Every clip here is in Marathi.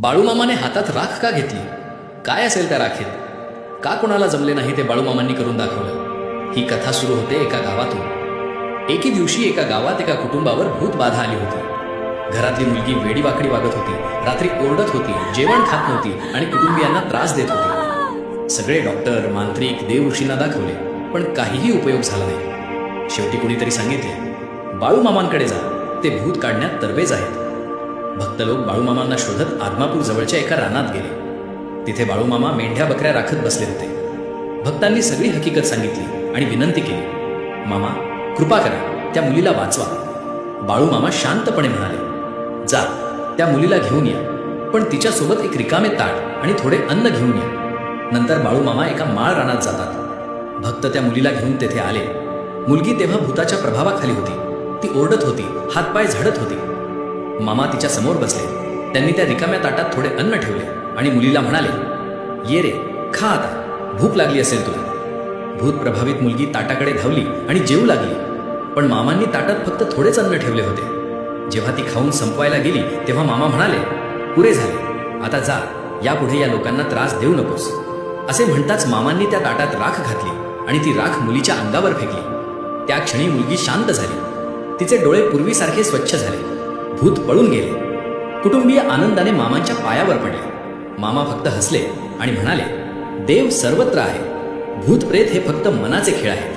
बाळूमामाने हातात राख का घेतली? काय असेल त्या राखेत? का कोणाला जमले नाही ते बाळूमामांनी करून दाखवलं? ही कथा सुरू होते एका गावातून. एके दिवशी एका गावात एका कुटुंबावर भूत बाधा आली होती. घरातली मुलगी वेडीवाकडी वागत होती, रात्री ओरडत होती, जेवण खात नव्हती आणि कुटुंबियांना त्रास देत होती. सगळे डॉक्टर, मांत्रिक, देवऋषींना दाखवले, पण काहीही उपयोग झाला नाही. शेवटी कुणीतरी सांगितले, बाळूमामांकडे जा, ते भूत काढण्यात तरबेज आहेत. भक्त लोक बाळूमामांना शोधत आदमापूर जवळच्या एका रानात गेले. तिथे बाळूमामा मेंढ्या बकऱ्या राखत बसले होते. भक्तांनी सगळी हकीकत सांगितली आणि विनंती केली, मामा कृपा करा, त्या मुलीला वाचवा. बाळूमामा शांतपणे म्हणाले, जा, त्या मुलीला घेऊन या, पण तिच्यासोबत एक रिकामे ताट आणि थोडे अन्न घेऊन या. नंतर बाळूमामा एका माळ रानात जातात. भक्त त्या मुलीला घेऊन तेथे आले. मुलगी तेव्हा भूताच्या प्रभावाखाली होती. ती ओरडत होती, हातपाय झाडत होती. मामा तिच्या समोर बसले. त्यांनी त्या रिकाम्या ताटात थोडे अन्न ठेवले आणि मुलीला म्हणाले, ये रे, खा आता, भूक लागली असेल तुला. भूत प्रभावित मुलगी ताटाकडे धावली आणि जेवू लागली. पण मामांनी ताटात फक्त थोडेच अन्न ठेवले होते. जेव्हा ती खाऊन संपवायला गेली तेव्हा मामा म्हणाले, पुरे झाले, आता जा, यापुढे या लोकांना त्रास देऊ नकोस. असे म्हणताच मामांनी त्या ताटात राख घातली आणि ती राख मुलीच्या अंगावर फेकली. त्या क्षणी मुलगी शांत झाली. तिचे डोळे पूर्वीसारखे स्वच्छ झाले. भूत पळून गेले. कुटुंबीय आनंदाने मामांच्या पायावर पडले. मामा फक्त हसले आणि म्हणाले, देव सर्वत्र आहे. भूत प्रेत हे फक्त मनाचे खेळ आहेत.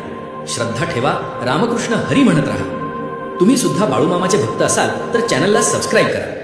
श्रद्धा ठेवा, रामकृष्ण हरी म्हणत राहा. तुम्ही सुद्धा बाळूमामाचे भक्त असाल तर चॅनलला सबस्क्राईब करा.